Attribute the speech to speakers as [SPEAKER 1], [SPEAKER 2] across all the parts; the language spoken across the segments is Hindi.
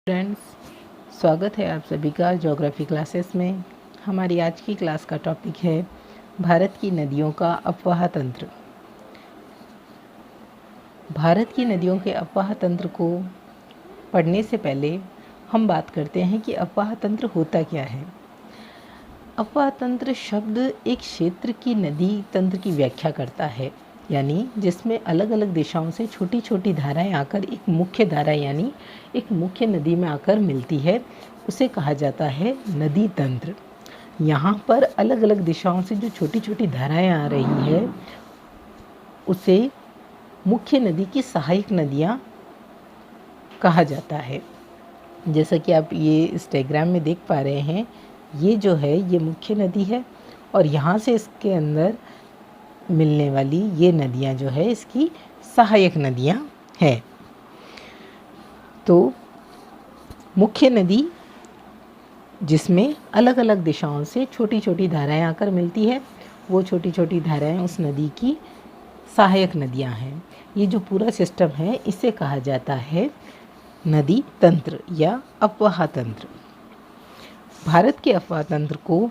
[SPEAKER 1] फ्रेंड्स, स्वागत है आप सभी का ज्योग्राफी क्लासेस में। हमारी आज की क्लास का टॉपिक है भारत की नदियों का अफवाह तंत्र। भारत की नदियों के अफवाह तंत्र को पढ़ने से पहले हम बात करते हैं कि अफवाह तंत्र होता क्या है। अफवाह तंत्र शब्द एक क्षेत्र की नदी तंत्र की व्याख्या करता है, यानी जिसमें अलग अलग दिशाओं से छोटी छोटी धाराएं आकर एक मुख्य धारा यानी एक मुख्य नदी में आकर मिलती है, उसे कहा जाता है नदी तंत्र। यहाँ पर अलग अलग दिशाओं से जो छोटी छोटी धाराएं आ रही है उसे मुख्य नदी की सहायक नदियाँ कहा जाता है। जैसा कि आप ये इस डायग्राम में देख पा रहे हैं, ये जो है ये मुख्य नदी है और यहाँ से इसके अंदर मिलने वाली ये नदियाँ जो है इसकी सहायक नदियाँ हैं। तो मुख्य नदी जिसमें अलग अलग दिशाओं से छोटी छोटी धाराएं आकर मिलती है, वो छोटी छोटी धाराएं उस नदी की सहायक नदियाँ हैं। ये जो पूरा सिस्टम है इसे कहा जाता है नदी तंत्र या अफवाह तंत्र। भारत के अफवाह तंत्र को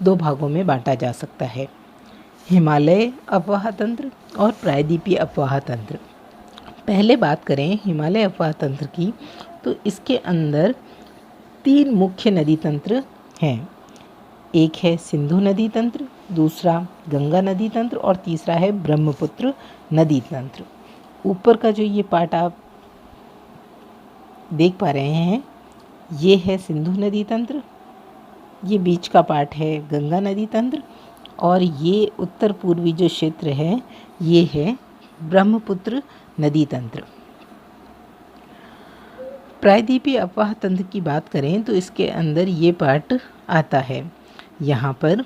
[SPEAKER 1] दो भागों में बांटा जा सकता है, हिमालय अफवाह तंत्र और प्रायद्वीपीय अफवाह तंत्र। पहले बात करें हिमालय अफवाह तंत्र की, तो इसके अंदर तीन मुख्य नदी तंत्र हैं। एक है सिंधु नदी तंत्र, दूसरा गंगा नदी तंत्र और तीसरा है ब्रह्मपुत्र नदी तंत्र। ऊपर का जो ये पार्ट आप देख पा रहे हैं ये है सिंधु नदी तंत्र, ये बीच का पार्ट है गंगा नदी तंत्र और ये उत्तर पूर्वी जो क्षेत्र है ये है ब्रह्मपुत्र नदी तंत्र। प्रायद्वीपीय अफवाह तंत्र की बात करें तो इसके अंदर ये पार्ट आता है। यहाँ पर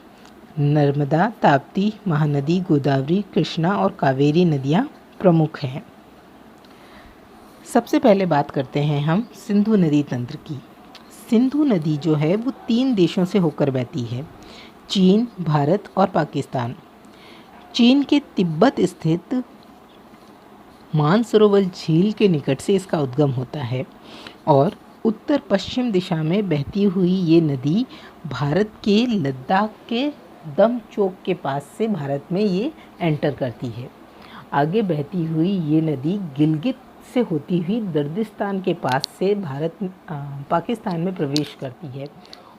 [SPEAKER 1] नर्मदा, ताप्ती, महानदी, गोदावरी, कृष्णा और कावेरी नदियाँ प्रमुख हैं। सबसे पहले बात करते हैं हम सिंधु नदी तंत्र की। सिंधु नदी जो है वो तीन देशों से होकर बहती है, चीन, भारत और पाकिस्तान। चीन के तिब्बत स्थित मानसरोवर झील के निकट से इसका उद्गम होता है और उत्तर पश्चिम दिशा में बहती हुई ये नदी भारत के लद्दाख के दमचोक के पास से भारत में ये एंटर करती है। आगे बहती हुई ये नदी गिलगित से होती हुई दर्दिस्तान के पास से पाकिस्तान में प्रवेश करती है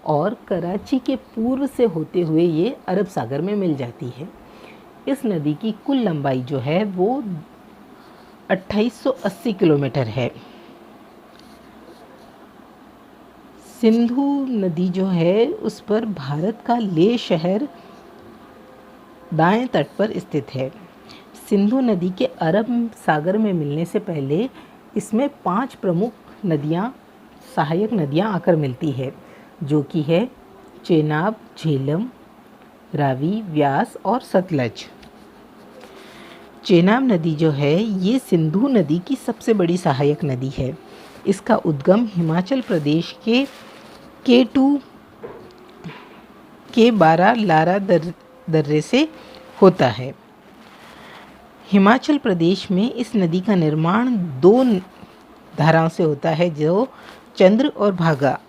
[SPEAKER 1] और कराची के पूर्व से होते हुए ये अरब सागर में मिल जाती है। इस नदी की कुल लंबाई जो है वो 2880 किलोमीटर है। सिंधु नदी जो है उस पर भारत का लेह शहर दाएं तट पर स्थित है। सिंधु नदी के अरब सागर में मिलने से पहले इसमें 5 प्रमुख नदियाँ, सहायक नदियाँ आकर मिलती है, जो कि है चेनाब, झेलम, रावी, व्यास और सतलज। चेनाब नदी जो है ये सिंधु नदी की सबसे बड़ी सहायक नदी है। इसका उद्गम हिमाचल प्रदेश के K2 के 12 लारा दर्रे से होता है। हिमाचल प्रदेश में इस नदी का निर्माण 2 धाराओं से होता है, जो चंद्र और भागा,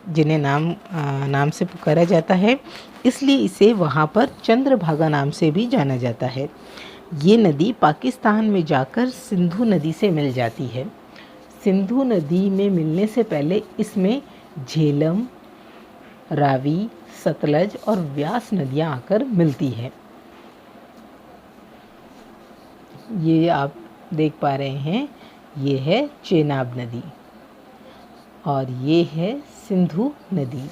[SPEAKER 1] जिन्हें नाम से पुकारा जाता है, इसलिए इसे वहाँ पर चंद्रभागा नाम से भी जाना जाता है। ये नदी पाकिस्तान में जाकर सिंधु नदी से मिल जाती है। सिंधु नदी में मिलने से पहले इसमें झेलम, रावी, सतलज और व्यास नदियाँ आकर मिलती हैं। ये आप देख पा रहे हैं, ये है चेनाब नदी और ये है सिंधु नदी।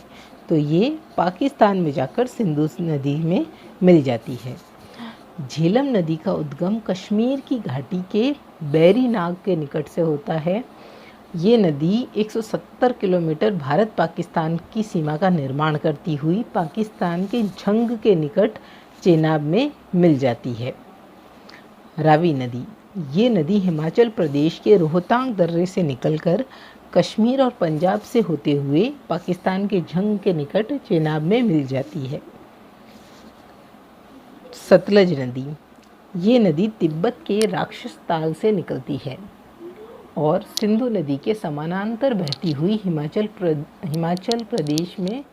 [SPEAKER 1] तो ये पाकिस्तान में जाकर सिंधु नदी में मिल जाती है। झेलम नदी का उद्गम कश्मीर की घाटी के बैरी नाग के निकट से होता है। ये नदी 170 किलोमीटर भारत पाकिस्तान की सीमा का निर्माण करती हुई पाकिस्तान के झंग के निकट चेनाब में मिल जाती है। रावी नदी, ये नदी हिमाचल प्रदेश के रोहतांग दर्रे से निकलकर कश्मीर और पंजाब से होते हुए पाकिस्तान के झंग के निकट चेनाब में मिल जाती है। सतलज नदी, ये नदी तिब्बत के राक्षस ताल से निकलती है और सिंधु नदी के समानांतर बहती हुई हिमाचल प्रदेश में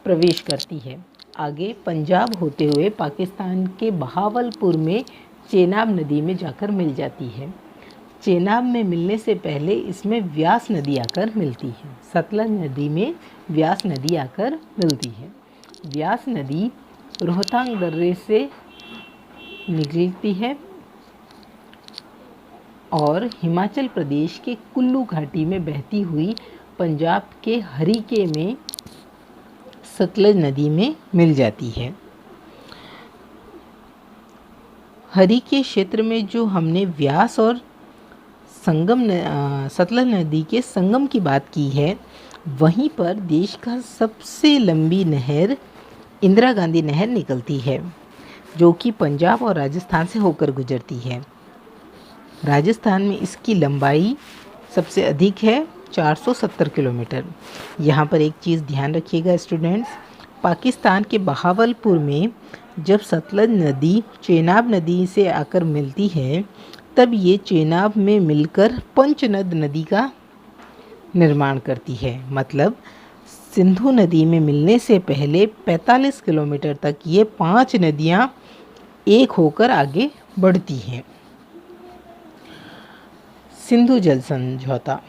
[SPEAKER 1] प्रवेश करती है। आगे पंजाब होते हुए पाकिस्तान के बहावलपुर में चेनाब नदी में जाकर मिल जाती है। चेनाब में मिलने से पहले इसमें व्यास नदी आकर मिलती है। सतलज नदी में व्यास नदी आकर मिलती है। व्यास नदी रोहतांग दर्रे से निकलती है और हिमाचल प्रदेश के कुल्लू घाटी में बहती हुई पंजाब के हरीके में सतलज नदी में मिल जाती है। हरीके क्षेत्र में जो हमने व्यास और सतलज नदी के संगम की बात की है, वहीं पर देश का सबसे लंबी नहर इंदिरा गांधी नहर निकलती है, जो कि पंजाब और राजस्थान से होकर गुजरती है। राजस्थान में इसकी लंबाई सबसे अधिक है, 470 किलोमीटर। यहाँ पर एक चीज़ ध्यान रखिएगा स्टूडेंट्स, पाकिस्तान के बहावलपुर में जब सतलज नदी चेनाब नदी से आकर मिलती है, तब ये चेनाब में मिलकर पंचनद नदी का निर्माण करती है। मतलब सिंधु नदी में मिलने से पहले 45 किलोमीटर तक ये 5 नदियाँ एक होकर आगे बढ़ती हैं। सिंधु जल समझौता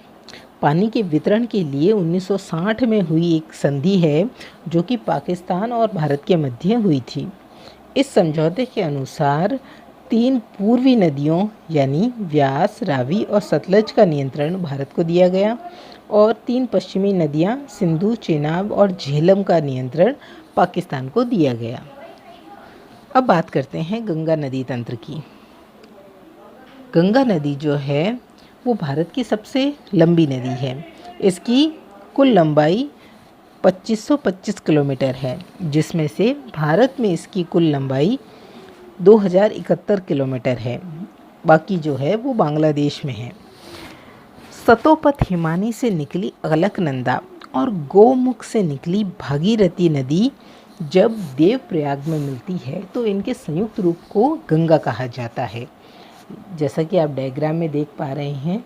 [SPEAKER 1] पानी के वितरण के लिए 1960 में हुई एक संधि है, जो कि पाकिस्तान और भारत के मध्य हुई थी। इस समझौते के अनुसार 3 पूर्वी नदियों यानी व्यास, रावी और सतलज का नियंत्रण भारत को दिया गया और 3 पश्चिमी नदियां सिंधु, चेनाब और झेलम का नियंत्रण पाकिस्तान को दिया गया। अब बात करते हैं गंगा नदी तंत्र की। गंगा नदी जो है वो भारत की सबसे लंबी नदी है। इसकी कुल लंबाई 2525 किलोमीटर है, जिसमें से भारत में इसकी कुल लंबाई 2071 किलोमीटर है। बाकी जो है वो बांग्लादेश में है। सतोपथ हिमानी से निकली अलकनंदा और गोमुख से निकली भागीरथी नदी जब देवप्रयाग में मिलती है तो इनके संयुक्त रूप को गंगा कहा जाता है। जैसा कि आप डायग्राम में देख पा रहे हैं,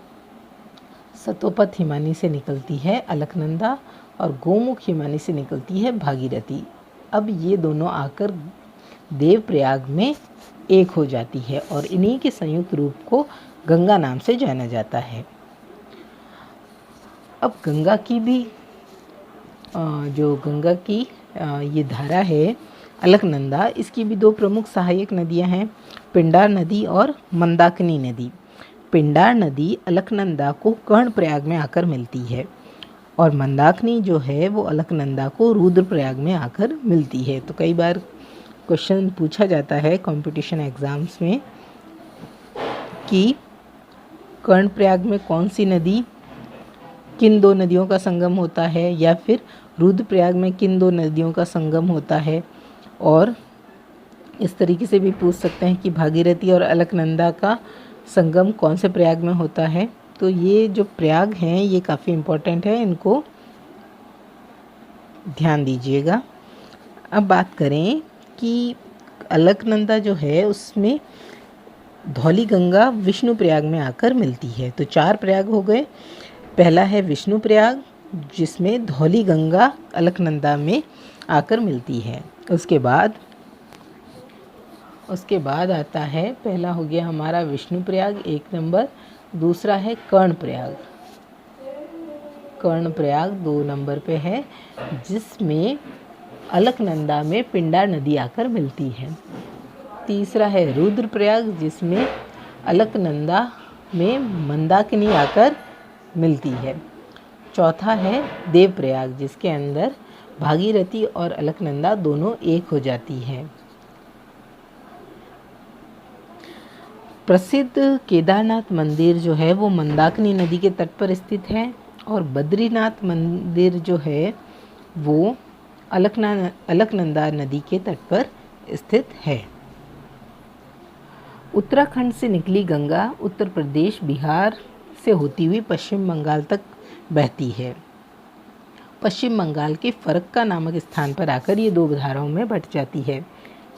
[SPEAKER 1] सतोपथ हिमानी से निकलती है अलकनंदा और गोमुख हिमानी से निकलती है भागीरथी। अब ये दोनों आकर देवप्रयाग में एक हो जाती है और इन्हीं के संयुक्त रूप को गंगा नाम से जाना जाता है। अब गंगा की भी जो गंगा की ये धारा है अलकनंदा, इसकी भी 2 प्रमुख सहायक नदियां हैं, पिंडार नदी और मंदाकिनी नदी। पिंडार नदी अलकनंदा को कर्णप्रयाग में आकर मिलती है और मंदाकिनी जो है वो अलकनंदा को रुद्रप्रयाग में आकर मिलती है। तो कई बार क्वेश्चन पूछा जाता है कंपटीशन एग्ज़ाम्स में कि कर्णप्रयाग में कौन सी नदी किन 2 नदियों का संगम होता है, या फिर रुद्रप्रयाग में किन 2 नदियों का संगम होता है। और इस तरीके से भी पूछ सकते हैं कि भागीरथी और अलकनंदा का संगम कौन से प्रयाग में होता है। तो ये जो प्रयाग हैं ये काफ़ी इम्पोर्टेंट है, इनको ध्यान दीजिएगा। अब बात करें कि अलकनंदा जो है उसमें धौली गंगा विष्णु प्रयाग में आकर मिलती है। तो 4 प्रयाग हो गए। पहला है विष्णु प्रयाग, जिसमें धौली गंगा अलकनंदा में आकर मिलती है। उसके बाद आता है, पहला हो गया हमारा विष्णु प्रयाग 1 नंबर, दूसरा है कर्णप्रयाग। कर्णप्रयाग 2 नंबर पे है, जिसमें अलकनंदा में पिंडार नदी आकर मिलती है। तीसरा है रुद्रप्रयाग, जिसमें अलकनंदा में मंदाकिनी आकर मिलती है। चौथा है देवप्रयाग, जिसके अंदर भागीरथी और अलकनंदा दोनों एक हो जाती है। प्रसिद्ध केदारनाथ मंदिर जो है वो मंदाकिनी नदी के तट पर स्थित है और बद्रीनाथ मंदिर जो है वो अलकनंदा नदी के तट पर स्थित है। उत्तराखंड से निकली गंगा उत्तर प्रदेश, बिहार से होती हुई पश्चिम बंगाल तक बहती है। पश्चिम बंगाल के फरक्का नामक स्थान पर आकर ये 2 धाराओं में बट जाती है।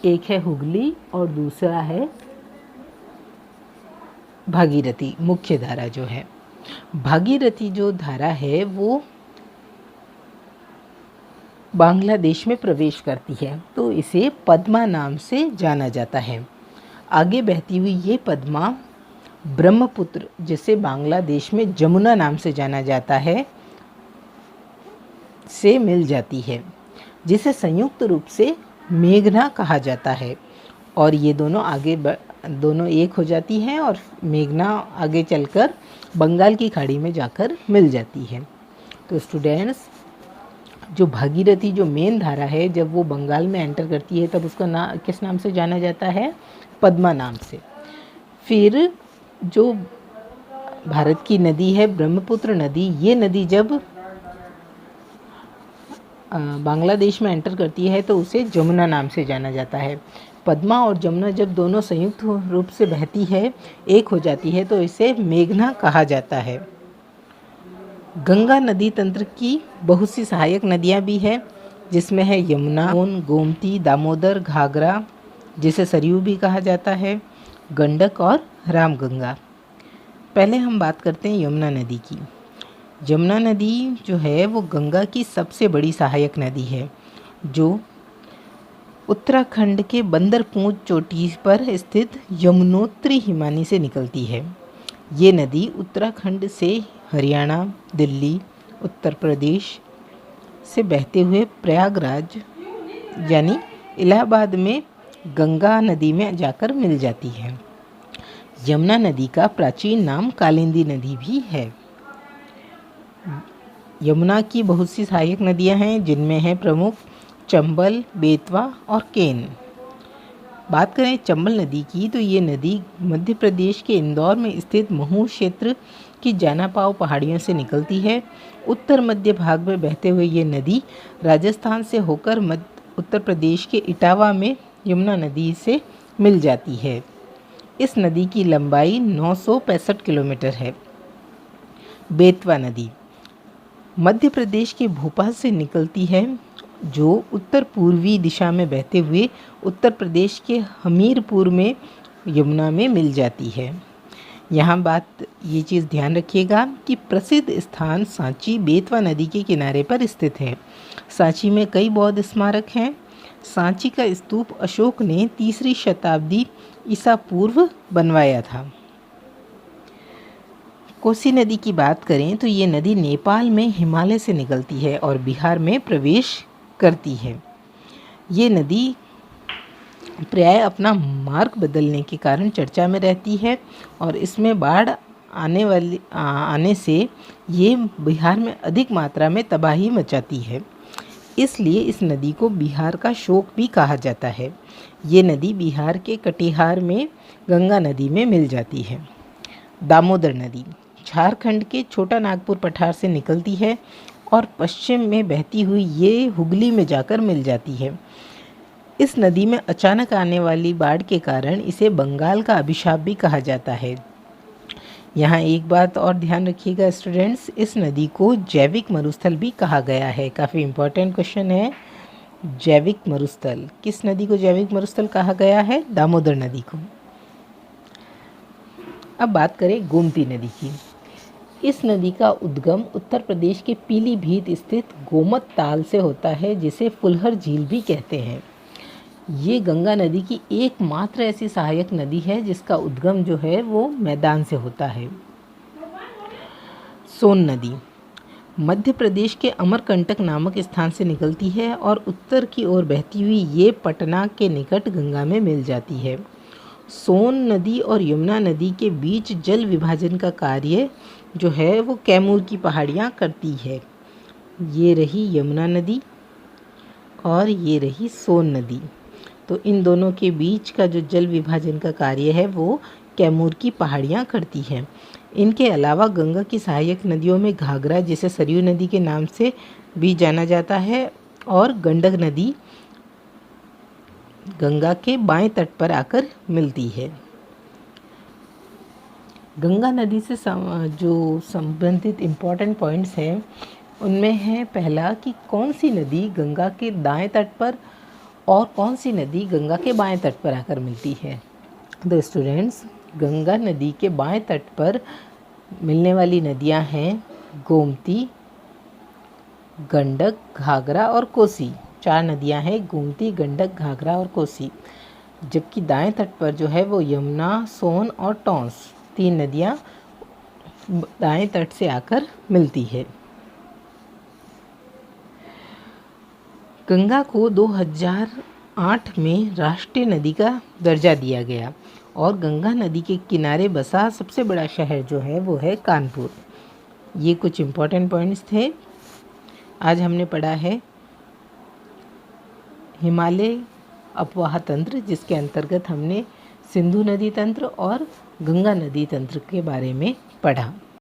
[SPEAKER 1] एक है हुगली और दूसरा है भागीरथी, मुख्य धारा जो है। भागीरथी जो धारा है वो बांग्लादेश में प्रवेश करती है, तो इसे पद्मा नाम से जाना जाता है। आगे बहती हुई ये पद्मा ब्रह्मपुत्र, जिसे बांग्लादेश में जमुना नाम से जाना जाता है, से मिल जाती है, जिसे संयुक्त रूप से मेघना कहा जाता है। और ये दोनों एक हो जाती हैं और मेघना आगे चलकर बंगाल की खाड़ी में जाकर मिल जाती है। तो स्टूडेंट्स, जो भागीरथी जो मेन धारा है, जब वो बंगाल में एंटर करती है तब उसका नाम किस नाम से जाना जाता है? पद्मा नाम से। फिर जो भारत की नदी है ब्रह्मपुत्र नदी, ये नदी जब बांग्लादेश में एंटर करती है तो उसे जमुना नाम से जाना जाता है। पद्मा और जमुना जब दोनों संयुक्त रूप से बहती है, एक हो जाती है, तो इसे मेघना कहा जाता है। गंगा नदी तंत्र की बहुत सी सहायक नदियाँ भी हैं, जिसमें है यमुना, सोन, गोमती, दामोदर, घाघरा, जिसे सरयू भी कहा जाता है, गंडक और रामगंगा। पहले हम बात करते हैं यमुना नदी की। यमुना नदी जो है वो गंगा की सबसे बड़ी सहायक नदी है, जो उत्तराखंड के बंदरपूंछ चोटी पर स्थित यमुनोत्री हिमानी से निकलती है। ये नदी उत्तराखंड से हरियाणा, दिल्ली, उत्तर प्रदेश से बहते हुए प्रयागराज यानी इलाहाबाद में गंगा नदी में जाकर मिल जाती है। यमुना नदी का प्राचीन नाम कालिंदी नदी भी है। यमुना की बहुत सी सहायक नदियां हैं, जिनमें है प्रमुख चंबल, बेतवा और केन। बात करें चंबल नदी की, तो ये नदी मध्य प्रदेश के इंदौर में स्थित महू क्षेत्र की जानापाव पहाड़ियों से निकलती है। उत्तर मध्य भाग में बहते हुए ये नदी राजस्थान से होकर उत्तर प्रदेश के इटावा में यमुना नदी से मिल जाती है। इस नदी की लंबाई 965 किलोमीटर है। बेतवा नदी मध्य प्रदेश के भोपाल से निकलती है, जो उत्तर पूर्वी दिशा में बहते हुए उत्तर प्रदेश के हमीरपुर में यमुना में मिल जाती है। यहाँ ये चीज़ ध्यान रखिएगा कि प्रसिद्ध स्थान सांची बेतवा नदी के किनारे पर स्थित है। सांची में कई बौद्ध स्मारक हैं। सांची का स्तूप अशोक ने 3री शताब्दी ईसा पूर्व बनवाया था। कोसी नदी की बात करें तो ये नदी नेपाल में हिमालय से निकलती है और बिहार में प्रवेश करती है। ये नदी प्राय अपना मार्ग बदलने के कारण चर्चा में रहती है और इसमें बाढ़ आने से ये बिहार में अधिक मात्रा में तबाही मचाती है। इसलिए इस नदी को बिहार का शोक भी कहा जाता है। ये नदी बिहार के कटिहार में गंगा नदी में मिल जाती है। दामोदर नदी झारखंड के छोटा नागपुर पठार से निकलती है और पश्चिम में बहती हुई ये हुगली में जाकर मिल जाती है। इस नदी में अचानक आने वाली बाढ़ के कारण इसे बंगाल का अभिशाप भी कहा जाता है। यहाँ एक बात और ध्यान रखिएगा स्टूडेंट्स, इस नदी को जैविक मरुस्थल भी कहा गया है। काफ़ी इम्पोर्टेंट क्वेश्चन है। जैविक मरुस्थल, किस नदी को जैविक मरुस्थल कहा गया है? दामोदर नदी को। अब बात करें गोमती नदी की। इस नदी का उद्गम उत्तर प्रदेश के पीलीभीत स्थित गोमत ताल से होता है, जिसे फुलहर झील भी कहते हैं। ये गंगा नदी की एकमात्र ऐसी सहायक नदी है जिसका उद्गम जो है वो मैदान से होता है। सोन नदी मध्य प्रदेश के अमरकंटक नामक स्थान से निकलती है और उत्तर की ओर बहती हुई ये पटना के निकट गंगा में मिल जाती है। सोन नदी और यमुना नदी के बीच जल विभाजन का कार्य जो है वो कैमूर की पहाड़ियाँ करती है। ये रही यमुना नदी और ये रही सोन नदी। तो इन दोनों के बीच का जो जल विभाजन का कार्य है वो कैमूर की पहाड़ियाँ करती हैं। इनके अलावा गंगा की सहायक नदियों में घाघरा, जिसे सरयू नदी के नाम से भी जाना जाता है, और गंडक नदी गंगा के बाएं तट पर आकर मिलती है। गंगा नदी से जो संबंधित इम्पॉर्टेंट पॉइंट्स हैं उनमें है पहला कि कौन सी नदी गंगा के दाएं तट पर और कौन सी नदी गंगा के बाएं तट पर आकर मिलती है। द स्टूडेंट्स, गंगा नदी के बाएं तट पर मिलने वाली नदियां हैं गोमती, गंडक, घाघरा और कोसी। 4 नदियां हैं, गोमती, गंडक, घाघरा और कोसी। जबकि दाएं तट पर जो है वो यमुना, सोन और टॉन्स, 3 नदियां दाएं तट से आकर मिलती है। गंगा को 2008 में राष्ट्रीय नदी का दर्जा दिया गया और गंगा नदी के किनारे बसा सबसे बड़ा शहर जो है वो है कानपुर। ये कुछ इम्पोर्टेंट पॉइंट्स थे। आज हमने पढ़ा है हिमालय अपवाह तंत्र, जिसके अंतर्गत हमने सिंधु नदी तंत्र और गंगा नदी तंत्र के बारे में पढ़ा।